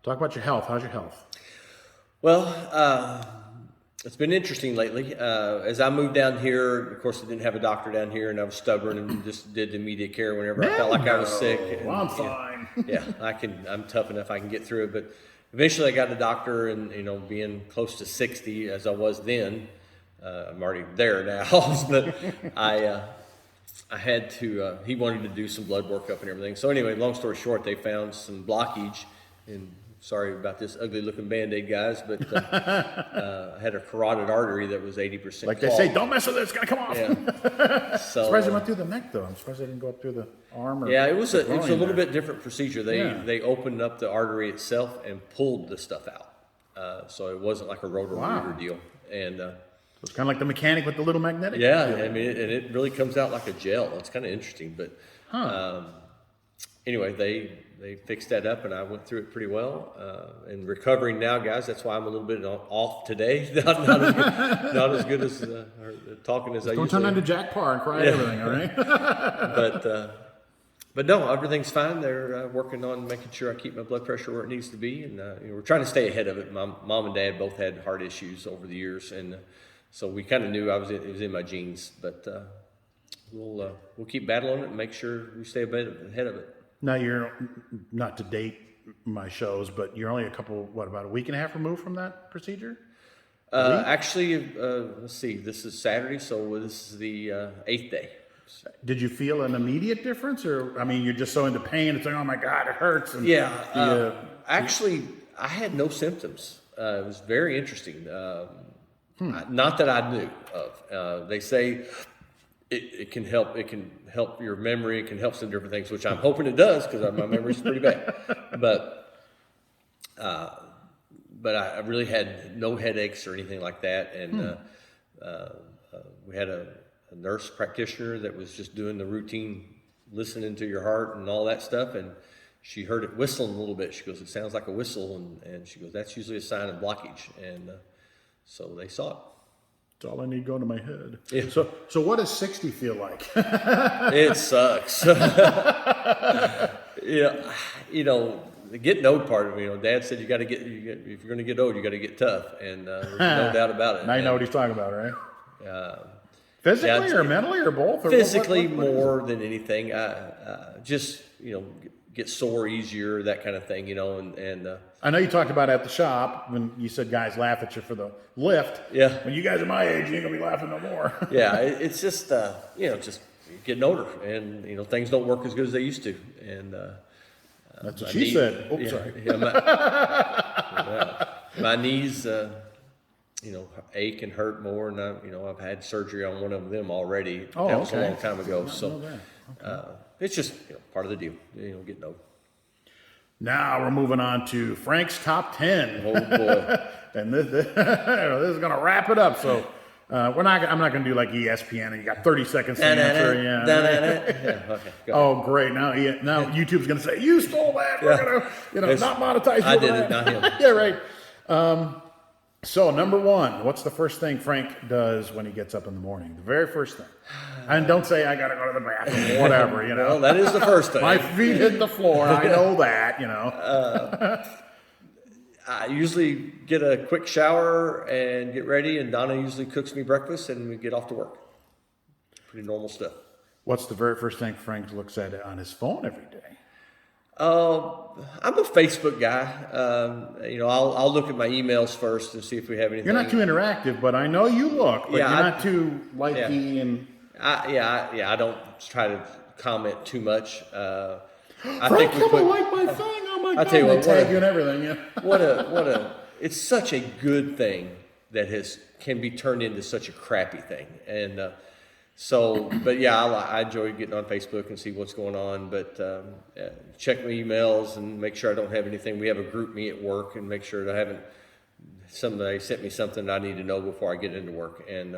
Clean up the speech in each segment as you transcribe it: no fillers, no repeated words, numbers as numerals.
Talk about your health. How's your health? Well, it's been interesting lately. As I moved down here, of course, I didn't have a doctor down here, and I was stubborn and just did immediate care whenever I felt like I was sick. And, I'm fine. I'm tough enough. I can get through it. But eventually, I got a doctor, and being close to 60 as I was then, I'm already there now. But I had to. He wanted to do some blood workup and everything. So anyway, long story short, they found some blockage in. Sorry about this ugly-looking Band-Aid, guys, but I had a carotid artery that was 80% Like clogged. they say, don't mess with it, it's going to come off. Yeah. So, Surprised it went through the neck, though. I'm surprised it didn't go up through the arm. Or it was a little there. bit different procedure. They opened up the artery itself and pulled the stuff out. So it wasn't like a rotor-rooter deal. And so it's kind of like the mechanic with the little magnetic. yeah, I mean, and it really comes out like a gel. It's kind of interesting, but anyway, they fixed that up, and I went through it pretty well. And recovering now, guys. That's why I'm a little bit off today. not as good as talking as I usually. Don't turn into Jack Parr and cry at everything, all right? But no, everything's fine. They're working on making sure I keep my blood pressure where it needs to be, and we're trying to stay ahead of it. My mom and dad both had heart issues over the years, and so we kind of knew it was in my genes. But we'll keep battling it and make sure we stay ahead of it. Now, you're not to date my shows, but you're only about a week and a half removed from that procedure? Actually, let's see, this is Saturday, so this is the 8th day. Did you feel an immediate difference? Or, I mean, you're just so into pain, it's like, oh my God, it hurts. And actually, I had no symptoms. It was very interesting. Not that I knew of. They say it can help. It can help your memory. It can help some different things, which I'm hoping it does because my memory's pretty bad. But I really had no headaches or anything like that. And we had a nurse practitioner that was just doing the routine, listening to your heart and all that stuff. And she heard it whistling a little bit. She goes, "It sounds like a whistle," and she goes, "That's usually a sign of blockage." And so they saw it. It's all I need going to my head. Yeah. So what does 60 feel like? It sucks. The getting old part of me. Dad said if you're going to get old, you got to get tough, and there's no doubt about it. Now you know what he's talking about, right? Physically or mentally or both? Or physically what more than anything. Just get sore easier, that kind of thing. And I know you talked about at the shop when you said guys laugh at you for the lift. Yeah. When you guys are my age, you ain't gonna be laughing no more. Yeah, it's just just getting older, and things don't work as good as they used to, and that's what she said. Oh, sorry. Yeah, my knees, ache and hurt more, and I've had surgery on one of them already. Oh, that was okay. a long time ago. So Okay. it's just part of the deal. Getting old. Now we're moving on to Frank's top 10. Oh boy. And this is gonna wrap it up. So I'm not gonna do like ESPN and you got 30 seconds to answer. Yeah. Okay. Oh, great! Now YouTube's gonna say you stole that. We're gonna not monetize you. I did it, not him. Yeah, right. So number one, what's the first thing Frank does when he gets up in the morning? The very first thing. And don't say I gotta go to the bathroom or whatever. Well, that is the first thing. My feet hit the floor. I know that. I usually get a quick shower and get ready, and Donna usually cooks me breakfast, and we get off to work. Pretty normal stuff. What's the very first thing Frank looks at on his phone every day? I'm a Facebook guy. I'll look at my emails first and see if we have anything. You're not too interactive, but I know you look. But Yeah, you're not too likey and. I don't try to comment too much. I Frank, think we come and like my thing. Oh my God! tell you what, they tag you and everything. Yeah. It's such a good thing that can be turned into such a crappy thing. And I enjoy getting on Facebook and see what's going on. But check my emails and make sure I don't have anything. We have a group me at work and make sure that I haven't. Somebody sent me something I need to know before I get into work. And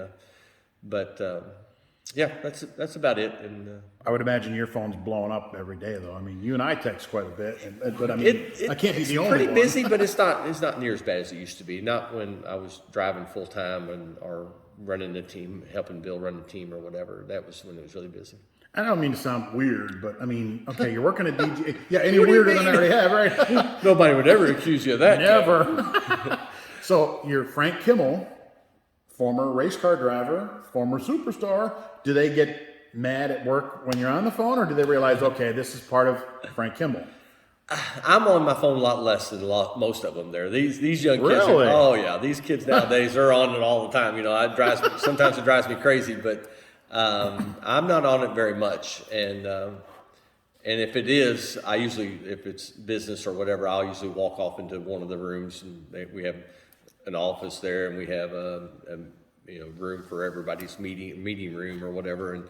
Yeah, that's about it. And I would imagine your phone's blowing up every day, though. I mean, you and I text quite a bit, but I mean, I can't be the only one. It's pretty busy, but it's not near as bad as it used to be. Not when I was driving full time or running the team, helping Bill run the team or whatever. That was when it was really busy. I don't mean to sound weird, but I mean, okay, you're working at DJ. Yeah, any weirder than I already have, right? Nobody would ever accuse you of that. Never. So you're Frank Kimmel, former race car driver, former superstar. Do they get mad at work when you're on the phone, or do they realize, okay, this is part of Frank Kimmel? I'm on my phone a lot less than most of them there. These young kids Really? oh yeah, these kids nowadays are on it all the time. You know, sometimes it drives me crazy, but I'm not on it very much. And if it is, if it's business or whatever, I'll usually walk off into one of the rooms, and we have an office there, and we have a room for everybody's meeting room or whatever, and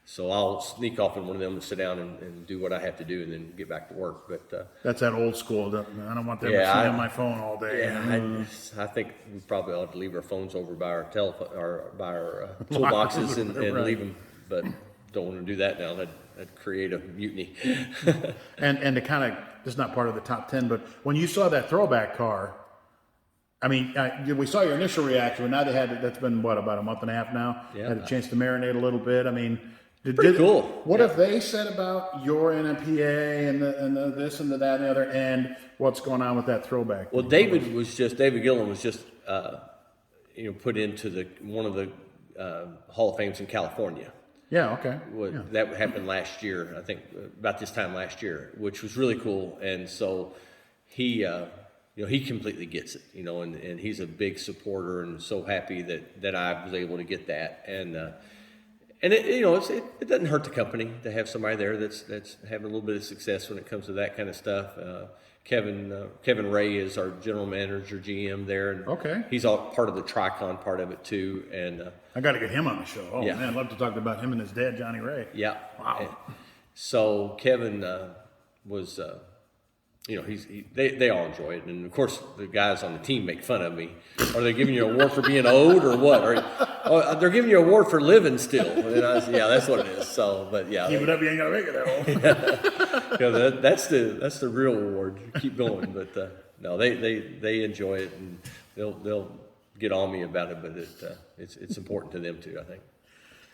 so I'll sneak off in one of them and sit down and do what I have to do, and then get back to work. But That's that old school. I don't want them to see on my phone all day. yeah, I think we probably ought to leave our phones over by our telephone or by our toolboxes and Right. leave them, but don't want to do that now. That'd create a mutiny. And to kind of, this is not part of the top 10, but when you saw that throwback car, I mean, we saw your initial reaction, but now that's been, about a month and a half now? Yeah. Had a chance to marinate a little bit. I mean, Pretty cool. What have they said about your NMPA and the this and the that and the other, and what's going on with that throwback? Well, David Gillen was just put into one of the Hall of Fames in California. Yeah, okay. That happened last year, I think, about this time last year, which was really cool. And so he completely gets it, and he's a big supporter, and so happy that I was able to get that. And it doesn't hurt the company to have somebody there that's having a little bit of success when it comes to that kind of stuff. Kevin Ray is our general manager, GM there, and okay, he's all part of the Tricon part of it too. And I got to get him on the show. Oh yeah. man, I'd love to talk about him and his dad, Johnny Ray. Yeah, wow. And so Kevin was. They all enjoy it, and of course the guys on the team make fun of me. Are they giving you an award for being old or what? They're giving you an award for living still. And I said, yeah, that's what it is. So, but yeah, keep it up, you ain't gonna make it that old. That's the real award. Keep going, but no, they enjoy it, and they'll get on me about it. But it's important to them too, I think.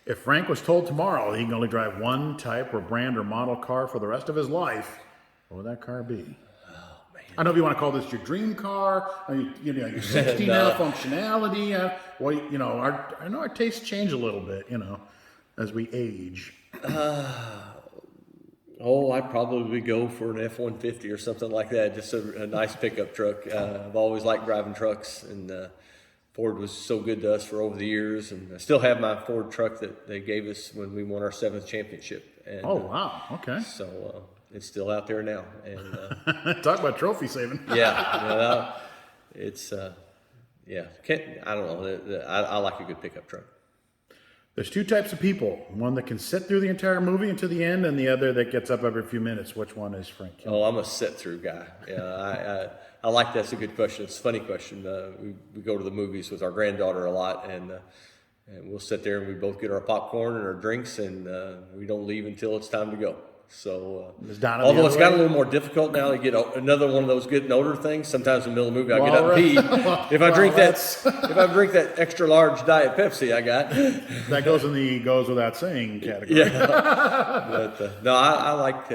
If Frank was told tomorrow he can only drive one type or brand or model car for the rest of his life, what would that car be? Oh, man. I don't know if you want to call this your dream car, or your 60 No. now functionality. I know our tastes change a little bit, as we age. I'd probably go for an F-150 or something like that. Just a nice pickup truck. I've always liked driving trucks, and Ford was so good to us for over the years. And I still have my Ford truck that they gave us when we won our 7th championship. And, Oh, wow. Okay. So it's still out there now. And Talk about trophy saving. yeah, it's I don't know. I like a good pickup truck. There's two types of people. One that can sit through the entire movie and to the end, and the other that gets up every few minutes. Which one is Frank Kimmel? Oh, I'm a sit-through guy. Yeah, I like that's a good question. It's a funny question. We go to the movies with our granddaughter a lot, and we'll sit there and we both get our popcorn and our drinks, and we don't leave until it's time to go. So, although it's got a little more difficult now to get another one of those good and older things. Sometimes in the middle of the movie, I get up and pee. If I drink that extra large Diet Pepsi, I got that goes in the goes without saying category. Yeah, but no, I like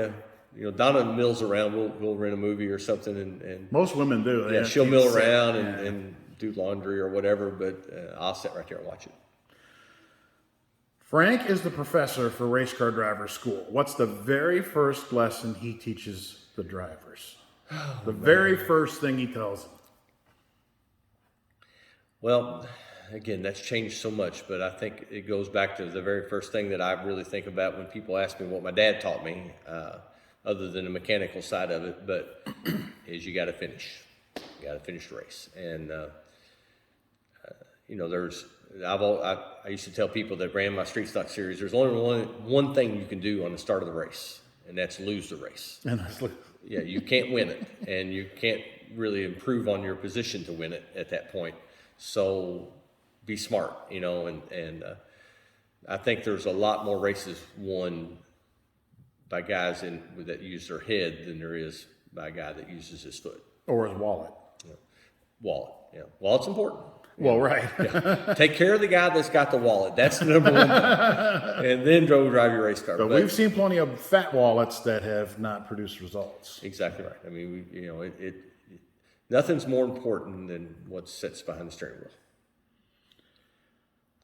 Donna mills around. We'll rent a movie or something, and Most women do. yeah, she'll mill around and do laundry or whatever. But I'll sit right there and watch it. Frank is the professor for race car driver school. What's the very first lesson he teaches the drivers? Very first thing he tells them. Well, again, that's changed so much, but I think it goes back to the very first thing that I really think about when people ask me what my dad taught me, other than the mechanical side of it, but is you got to finish. You got to finish the race. And, I used to tell people that ran my street stock series, there's only one thing you can do on the start of the race, and that's lose the race. Yeah, you can't win it, and you can't really improve on your position to win it at that point. So be smart, and I think there's a lot more races won by guys that use their head than there is by a guy that uses his foot. Or his wallet. Wallet. Yeah. Wallet's important. Well, right. Yeah. Take care of the guy that's got the wallet. That's the number one thing. And then drive your race car. But we've seen plenty of fat wallets that have not produced results. Exactly right. I mean, nothing's more important than what sits behind the steering wheel.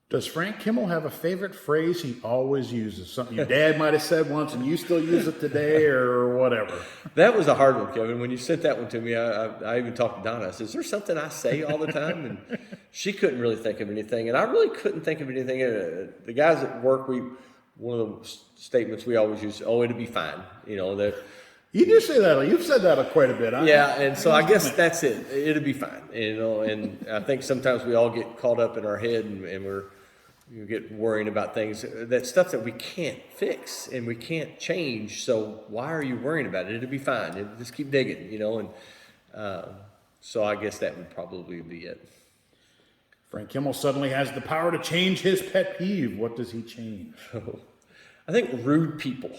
Does Frank Kimmel have a favorite phrase he always uses? Something your dad might have said once and you still use it today or whatever? That was a hard one, Kevin. When you sent that one to me, I even talked to Donna. I said, is there something I say all the time? And she couldn't really think of anything. And I really couldn't think of anything. The guys at work, one of the statements we always use, it'll be fine. That. You do say that. You've said that quite a bit. Yeah, and so I guess that's it. It'll be fine. And I think sometimes we all get caught up in our head and you get worrying about things, that stuff that we can't fix and we can't change. So why are you worrying about it? It'll be fine. Just keep digging, and so I guess that would probably be it. Frank Kimmel suddenly has the power to change his pet peeve. What does he change? I think rude people.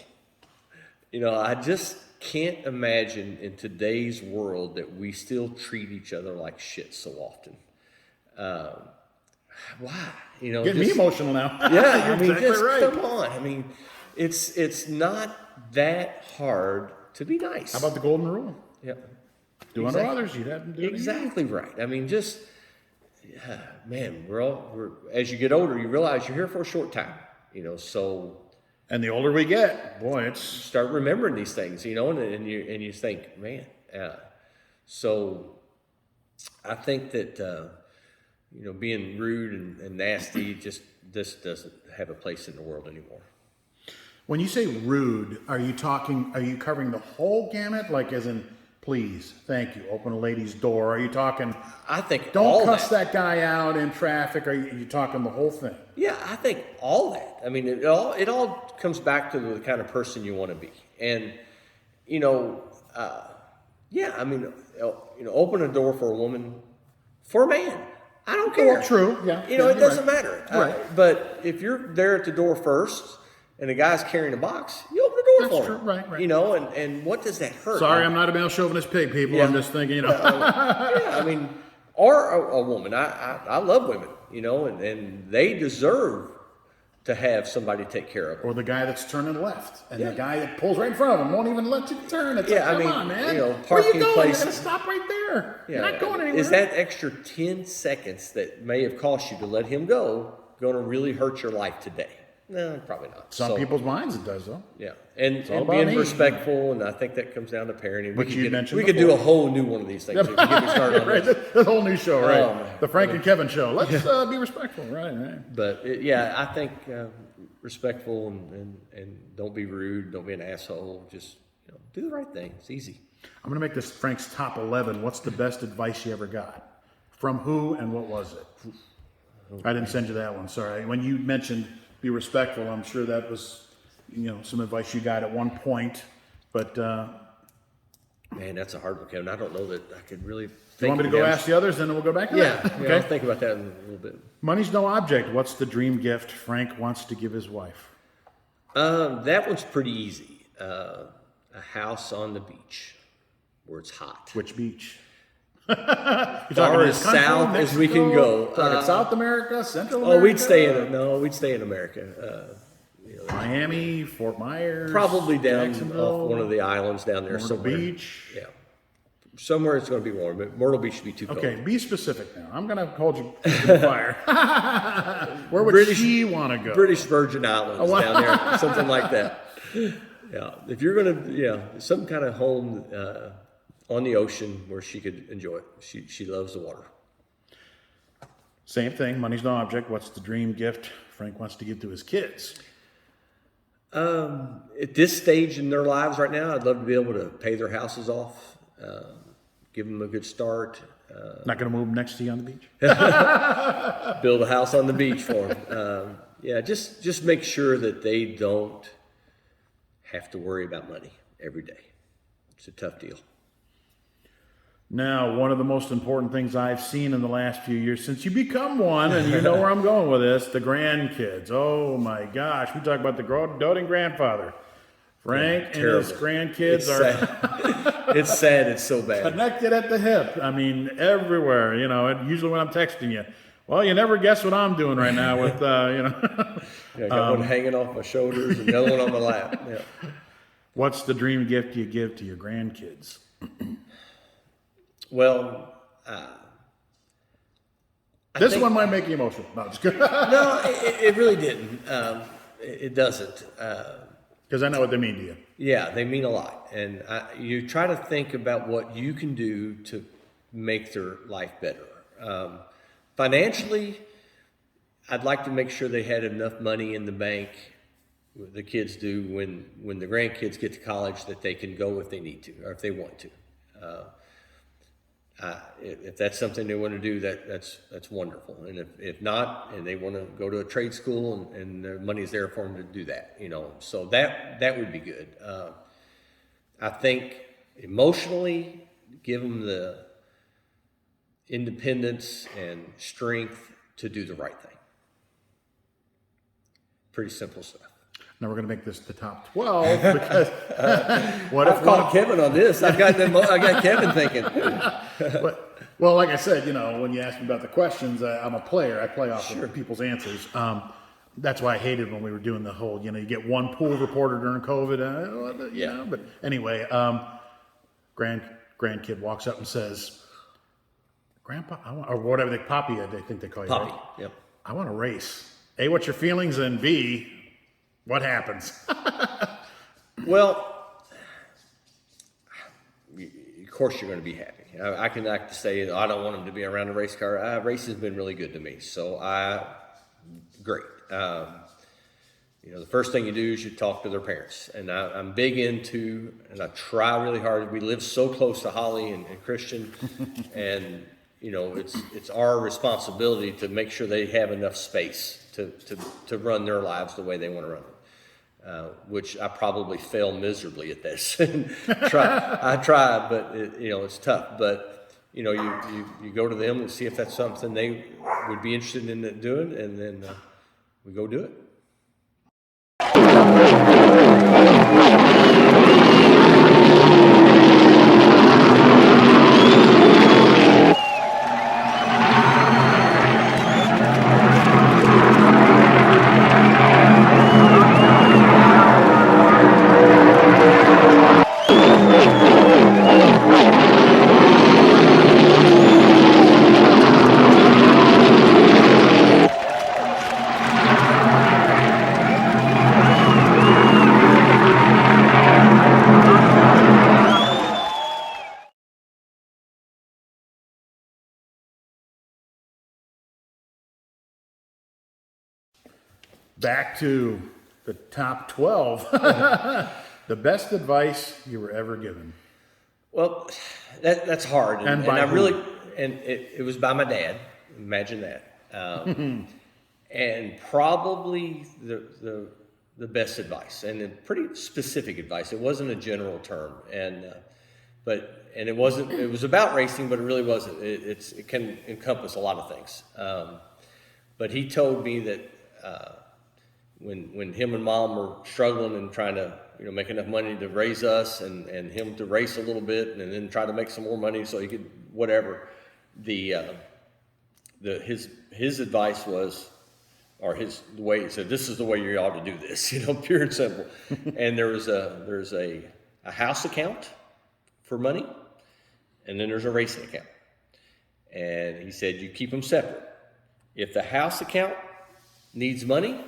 I just can't imagine in today's world that we still treat each other like shit so often. Why? Get me emotional now. Yeah, You're exactly right. Come on. I mean, it's not that hard to be nice. How about the golden rule? Yeah. Do unto others, you'd have them do it. Exactly right. I mean, man, as you get older, you realize you're here for a short time. So. And the older we get, boy, it's start remembering these things. And you think, man. So, I think that. Being rude and nasty just doesn't have a place in the world anymore. When you say rude, are you covering the whole gamut? Like as in, please, thank you, open a lady's door? Are you talking, I think don't cuss that guy out in traffic? Are you talking the whole thing? Yeah, I think all that. I mean, it all comes back to the kind of person you want to be. And, open a door for a woman, for a man. I don't care. Well, true. Yeah. It doesn't matter. Right. But if you're there at the door first and the guy's carrying a box, you open the door for him. Right. And what does that hurt? Sorry, I'm not a male chauvinist pig, people. Yeah. I'm just thinking, or a woman. I love women, and they deserve to have somebody take care of them. Or the guy that's turning left, and the guy that pulls right in front of him won't even let you turn. It's come on, man. Where are you going? You're gonna stop right there. Yeah, you're not going anywhere. Is that extra 10 seconds that may have cost you to let him go going to really hurt your life today? No, probably not. Some people's minds it does, though. Yeah, and being respectful, and I think that comes down to parenting. Which you mentioned we could do a whole new one of these things if you get me started on this. The whole new show, right? The Frank and Kevin show. Let's be respectful, right? But I think respectful and don't be rude, don't be an asshole. Just do the right thing. It's easy. I'm going to make this Frank's top 11. What's the best advice you ever got? From who and what was it? I didn't send you that one. Sorry. When you mentioned be respectful, I'm sure that was, some advice you got at one point. But man, that's a hard one, Kevin. I don't know that I could really. You want me to go ask the others, and then we'll go back to that? Okay. I'll think about that in a little bit. Money's no object. What's the dream gift Frank wants to give his wife? That one's pretty easy. A house on the beach where it's hot. Which beach? Far as south Mexico, as we can go. South America, Central America. We'd stay in America. Miami, Fort Myers, probably down off one of the islands down there Myrtle somewhere. Beach. Yeah, somewhere it's going to be warm, but Myrtle Beach should be too cold. Okay, be specific now. I'm going to hold you to the fire. Where would she want to go? British Virgin Islands down there, something like that. Yeah, if you're going to, some kind of home on the ocean where she could enjoy it. She loves the water. Same thing. Money's no object. What's the dream gift Frank wants to give to his kids? At this stage in their lives right now, I'd love to be able to pay their houses off, give them a good start. Not going to move next to you on the beach? Build a house on the beach for them. Just make sure that they don't have to worry about money every day. It's a tough deal. Now, one of the most important things I've seen in the last few years, since you become one, and you know where I'm going with this, the grandkids. Oh my gosh, we talk about the doting grandfather. Frank and his grandkids are It's sad. It's so bad. connected at the hip. I mean, everywhere. You know, and usually when I'm texting you, well, you never guess what I'm doing right now with, you know. Yeah, I got one hanging off my shoulders and the other one on my lap. Yeah. What's the dream gift you give to your grandkids? Well, This one might make you emotional. No, just kidding. no, it really didn't. It doesn't. Because I know what they mean to you. Yeah, they mean a lot. And you try to think about what you can do to make their life better. Financially, I'd like to make sure they had enough money in the bank, the kids do, when the grandkids get to college, that they can go if they need to or if they want to. If that's something they want to do, that's wonderful. And if not, and they want to go to a trade school and the money's there for them to do that, you know, so that would be good. I think emotionally, give them the independence and strength to do the right thing. Pretty simple stuff. Now we're going to make this the top 12 because what if I've called Kevin on this. I got Kevin thinking. Well, like I said, you know, when you asked me about the questions, I'm a player. I play off of people's answers. That's why I hated when we were doing the whole, you know, you get one pool reporter during COVID. You know, but anyway, grandkid walks up and says, "Grandpa, or whatever Poppy, they think they call you. Poppy, right? yep. I want to race. A, what's your feelings, and B, what happens?" Well, of course you're going to be happy. I can like to say I don't want him to be around a race car. Race has been really good to me, so great. You know, the first thing you do is you talk to their parents, and I'm big into, and I try really hard. We live so close to Holly and Christian, and you know, it's our responsibility to make sure they have enough space to run their lives the way they want to run them. Which I probably fail miserably at this. I try, but it's tough. But you know, you go to them and see if that's something they would be interested in doing, and then we go do it. Back to the top 12. The best advice you were ever given. Well, that's hard, and by I who? really, and it was by my dad. Imagine that, and probably the best advice, and pretty specific advice. It wasn't a general term, but it wasn't. It was about racing, but it really wasn't. It can encompass a lot of things. But he told me that when him and mom were struggling and trying to make enough money to raise us and him to race a little bit and then try to make some more money so he could whatever, his advice was, or the way he said, this is the way you ought to do this, pure and simple. And there's a house account for money, and then there's a racing account. And he said you keep them separate. If the house account needs money,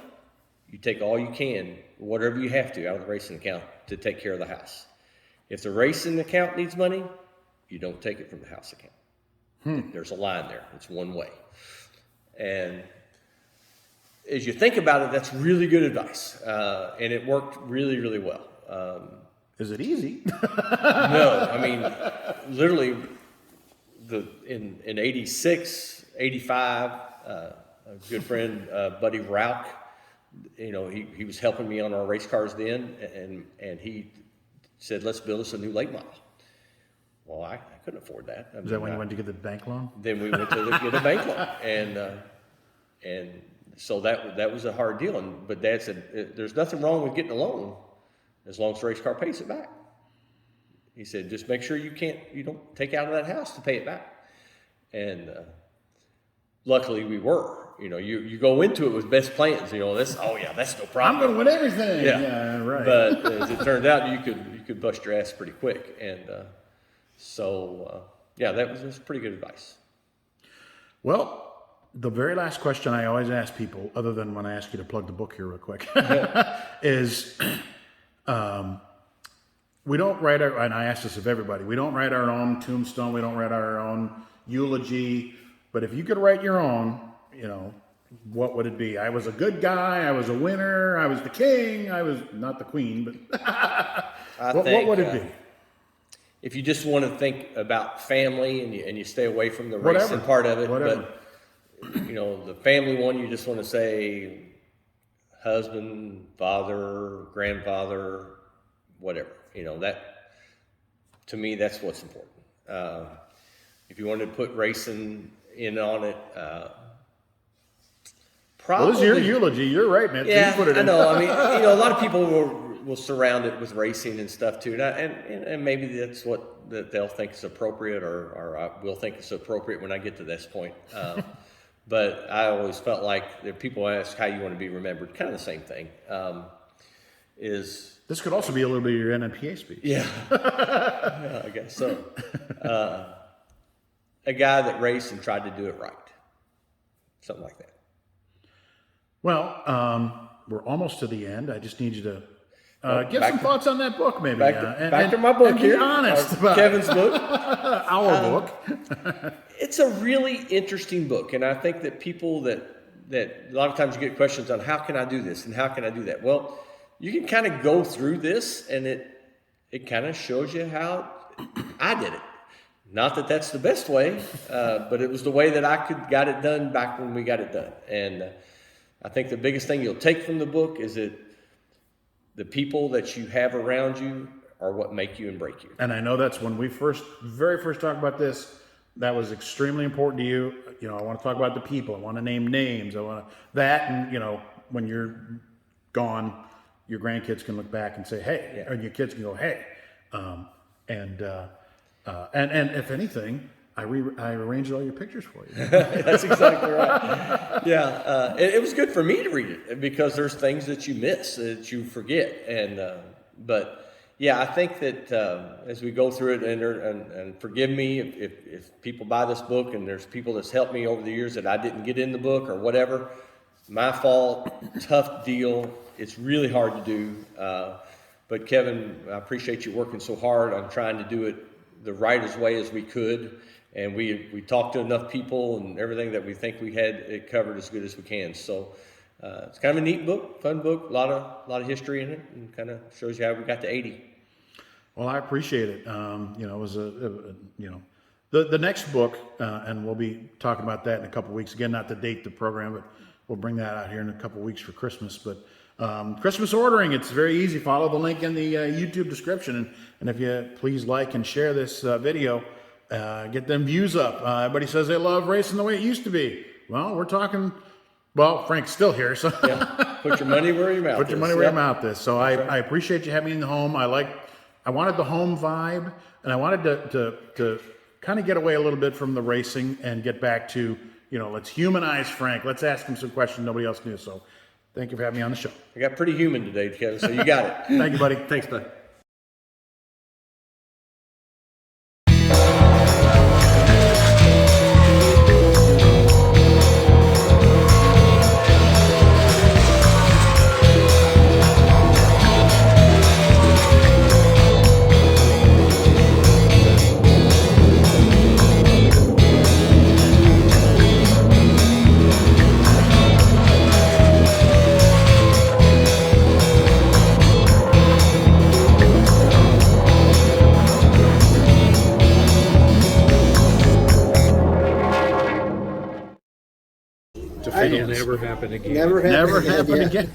you take all you can, whatever you have to, out of the racing account to take care of the house. If the racing account needs money, you don't take it from the house account. There's a line there. It's one way. And as you think about it, that's really good advice. And it worked really, really well. Is it easy? No, I mean, literally, in 86, 85, a good friend, Buddy Rauch, he was helping me on our race cars then, and he said, let's build us a new late model. Well, I couldn't afford that. Is that when you went to get the bank loan? Then we went to get a bank loan, and so that was a hard deal. But Dad said, "There's nothing wrong with getting a loan, as long as the race car pays it back." He said, "Just make sure you don't take out of that house to pay it back." And luckily, we were. You go into it with best plans. That's no problem. I'm going to win everything. Yeah, right. But as it turned out, you could bust your ass pretty quick, and that was pretty good advice. Well, the very last question I always ask people, other than when I ask you to plug the book here real quick, is we don't write and I ask this of everybody, we don't write our own tombstone, we don't write our own eulogy, but if you could write your own, what would it be? I was a good guy, I was a winner, I was the king, I was not the queen, but what would it be? If you just want to think about family and you stay away from the racing part of it, but the family one, you just want to say husband, father, grandfather, whatever. That to me, that's what's important. If you wanted to put racing in on it, probably. Well, this is your eulogy. You're right, man. Yeah, so you put it I in. know. I mean, a lot of people will surround it with racing and stuff too, and maybe that's what they'll think is appropriate, or I will think is appropriate when I get to this point. But I always felt like if people ask how you want to be remembered, kind of the same thing. This could also be a little bit of your NNPA speech. Yeah, yeah, I guess so. A guy that raced and tried to do it right, something like that. Well, we're almost to the end. I just need you to give some thoughts on that book, maybe. Back to my book and here. Be honest about Kevin's book. Our book. It's a really interesting book, and I think that people that a lot of times you get questions on how can I do this and how can I do that. Well, you can kind of go through this, and it kind of shows you how I did it. Not that that's the best way, but it was the way that I got it done back when we got it done. And I think the biggest thing you'll take from the book is that the people that you have around you are what make you and break you. And I know that's when we very first talked about this, that was extremely important to you. I want to talk about the people. I want to name names. I want that, and when you're gone, your grandkids can look back and say, "Hey," and your kids can go, "Hey," and if anything, I arranged all your pictures for you. That's exactly right. Yeah, it was good for me to read it because there's things that you miss, that you forget, but yeah, I think that as we go through it, and forgive me if people buy this book and there's people that's helped me over the years that I didn't get in the book or whatever, my fault, tough deal. It's really hard to do, but Kevin, I appreciate you working so hard on trying to do it the right way as we could. And we talked to enough people and everything that we think we had it covered as good as we can. So it's kind of a neat book, fun book, a lot of history in it, and kind of shows you how we got to 80. Well, I appreciate it. It was the next book, and we'll be talking about that in a couple of weeks. Again, not to date the program, but we'll bring that out here in a couple of weeks for Christmas. But Christmas ordering, it's very easy. Follow the link in the YouTube description, and if you please like and share this video. Get them views up. Everybody says they love racing the way it used to be. Well, we're talking. Well, Frank's still here, so yeah. Put your money where your mouth is. Put your money where your mouth is. So I appreciate you having me in the home. I wanted the home vibe, and I wanted to kind of get away a little bit from the racing and get back to let's humanize Frank. Let's ask him some questions nobody else knew. So thank you for having me on the show. I got pretty human today, Kevin. So you got it. Thank you, buddy. Thanks, bud. It'll never happen again. Never happen again.